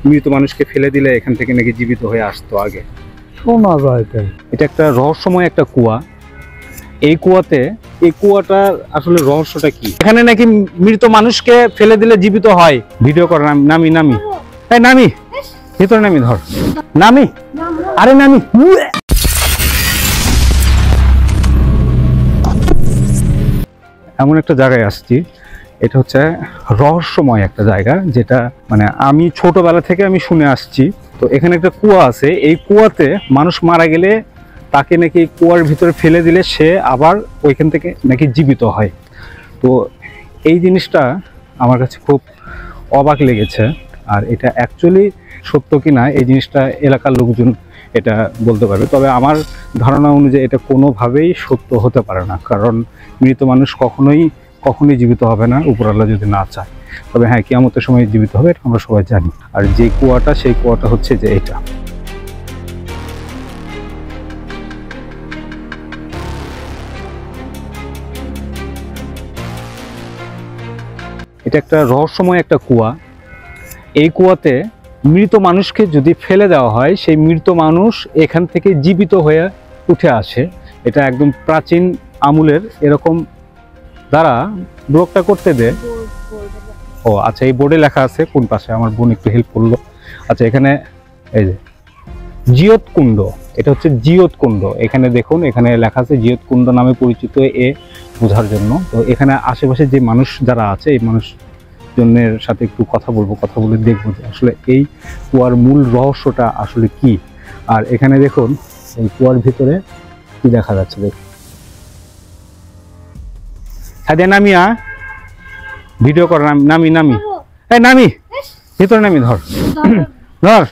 মৃত মানুষকে ফেলে দিলে এখান থেকে নাকি জীবিত হয়ে আসতো আগে, শোনা যায় তাই। এটা একটা রহস্যময় একটা কুয়া। এই কুয়াটার আসলে রহস্যটা কি? এখানে নাকি মৃত মানুষকে ফেলে দিলে জীবিত হয়। ভিডিও কর, নামি এই নামি, ভিতরে নামি, ধর নামি, আরে নামি। এমন একটা জায়গায় আসছি, এটা হচ্ছে রহস্যময় একটা জায়গা, যেটা মানে আমি ছোটবেলা থেকে আমি শুনে আসছি। তো এখানে একটা কুয়া আছে, এই কুয়াতে মানুষ মারা গেলে তাকে নাকি কুয়ার ভিতরে ফেলে দিলে সে আবার ওইখান থেকে নাকি জীবিত হয়। তো এই জিনিসটা আমার কাছে খুব অবাক লেগেছে। আর এটা অ্যাকচুয়ালি সত্য কি না এই জিনিসটা এলাকার লোকজন এটা বলতে পারবে, তবে আমার ধারণা অনুযায়ী এটা কোনোভাবেই সত্য হতে পারে না, কারণ মৃত মানুষ কখনোই জীবিত হবে না উপরআল্লাহ যদি না চায়। তবে হ্যাঁ, কিয়ামতের সময় জীবিত হবে, এটা আমরা সবাই জানি। আর যে কুয়াটা, সেই কুয়াটা হচ্ছে যে এটা একটা রহস্যময় একটা কুয়া। এই কুয়াতে মৃত মানুষকে যদি ফেলে দেওয়া হয়, সেই মৃত মানুষ এখান থেকে জীবিত হয়ে উঠে আসে। এটা একদম প্রাচীন আমলের এরকম দ্বারা ব্লকটা করতে দেয়। ও আচ্ছা, এই বোর্ডে লেখা আছে কোন পাশে, আমার বোন একটু হেল্প করলো। আচ্ছা, এখানে এই যে জিয়ত কুণ্ড, এটা হচ্ছে জিয়ত কুণ্ড। এখানে দেখুন, এখানে লেখা আছে জিয়ত কুণ্ড নামে পরিচিত, বোঝার জন্য। তো এখানে আশেপাশে যে মানুষ যারা আছে, এই মানুষজনের সাথে একটু কথা বলে দেখবো যে আসলে এই কুয়ার মূল রহস্যটা আসলে কি। আর এখানে দেখুন, এই কুয়ার ভিতরে কি দেখা যাচ্ছে, দেখুন। হ্যাঁ, নামিয়া ভিডিও কর, নামি এই নামি, ভিতরে নামি, ধর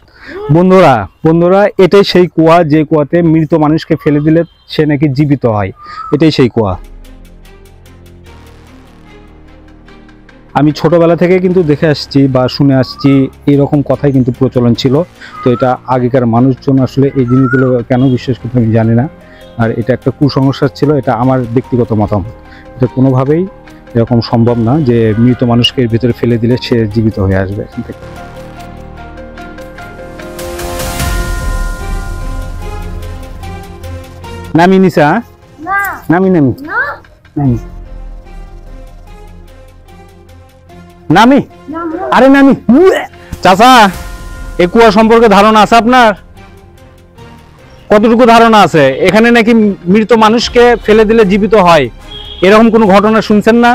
বন্ধুরা এটাই সেই কুয়া, যে কুয়াতে মৃত মানুষকে ফেলে দিলে সে নাকি জীবিত হয়। এটাই সেই কুয়া। আমি ছোটবেলা থেকে কিন্তু দেখে আসছি বা শুনে আসছি, এরকম কথাই কিন্তু প্রচলন ছিল। তো এটা আগেকার মানুষজন আসলে এই জিনিসগুলো কেন বিশ্বাস করতে আমি জানি না। আর এটা একটা কুসংস্কার ছিল, এটা আমার ব্যক্তিগত মতামত। এটা কোনোভাবেই এরকম সম্ভব না যে মৃত মানুষকে এর ভিতরে ফেলে দিলে সে জীবিত হয়ে আসবে এখান থেকে। নামি নিসা, নামি আরে নামি। চাচা, এই কুয়া সম্পর্কে ধারণা আছে আপনার? কতটুকু ধারণা আছে? এখানে নাকি মৃত মানুষকে ফেলে দিলে জীবিত হয়, এরকম কোনো ঘটনা শুনছেন না?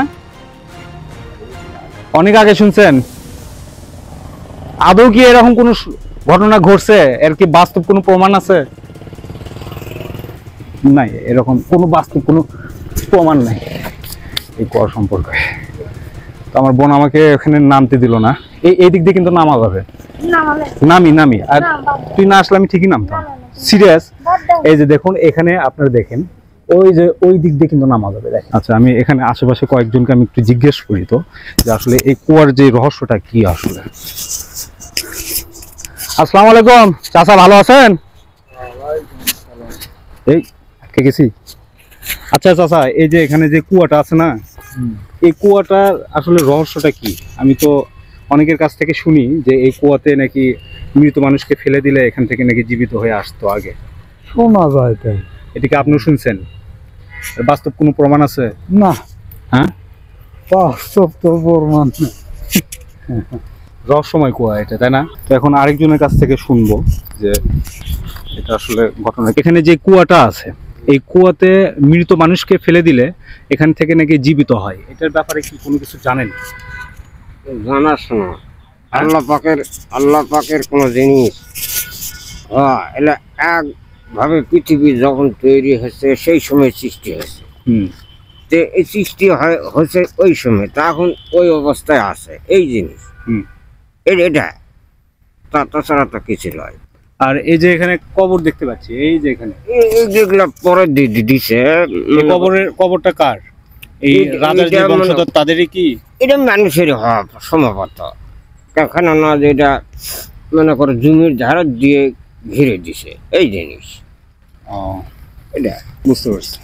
অনেক আগে শুনছেন? আদৌ কি এরকম কোনো ঘটনা ঘটছে? এর কি বাস্তব কোনো প্রমাণ আছে? নাই, এরকম কোনো বাস্তব কোনো প্রমাণ নাই এই কুয়া সম্পর্কে। তো আমার বোন আমাকে এখানে নামতে দিল না। এই দিক দিয়ে কিন্তু নামা যাবে, নামি। আর তুই না আসলে আমি ঠিকই নামতাম, সিরিয়াস। এই যে দেখুন, এখানে আপনারা দেখেন, ওই দিক দিয়ে কিন্তু নামা যাবে। দেখেন। আচ্ছা, আমি এখানে আশেপাশে কয়েকজনকে আমি একটু জিজ্ঞেস করি তো, যে আসলে এই কুয়ার যে রহস্যটা কি আসলে। আসসালামু আলাইকুম চাচা, ভালো আছেন? এই গেছি। আচ্ছা চাচা, এই যে এখানে যে কুয়াটা আছে না, এই কুয়াটার আসলে রহস্যটা কি? আমি তো অনেকের কাছ থেকে শুনি যে এই কুয়াতে নাকি মৃত মানুষকে ফেলে দিলে এখান থেকে নাকি জীবিত হয়ে আসতো আগে, শোনা যায় তাই। এটাকে আপনিও শুনছেন? বাস্তব কোনো প্রমাণ আছে? না। হ্যাঁ, বাস্তব তো প্রমাণ নেই। রহস্যময় কুয়া এটা, তাই না? তো এখন আরেকজনের কাছ থেকে শুনবো যে এটা আসলে ঘটনা। এখানে যে কুয়াটা আছে, এই কুয়াতে মৃত মানুষকে ফেলে দিলে এখান থেকে নাকি জীবিত হয়, এটার ব্যাপারে কি কোনো কিছু জানেন? জানা শোনা আল্লাহ পাকের কোন জিনিস, এটা একভাবে পৃথিবী যখন তৈরি হয়েছে সেই সময় সৃষ্টি হয়েছে। যে এই সৃষ্টি হয়েছে ওই সময়, তা এখন ওই অবস্থায় আছে এই জিনিস। এটা তাছাড়া তো কিছু নয়। আর এই যে এখানে কবর দেখতে পাচ্ছি, এই যে এখানে যেগুলা পরে দিছে, কবরটা কার? এই রাজার যে বংশধর তাদেরই কি? এটা মানুষেরই হওয়া সম্ভবত, কেন না যে এটা মনে করো জমির ধার দিয়ে ঘিরে দিছে এই জিনিস। এটা বুঝতে পারছি।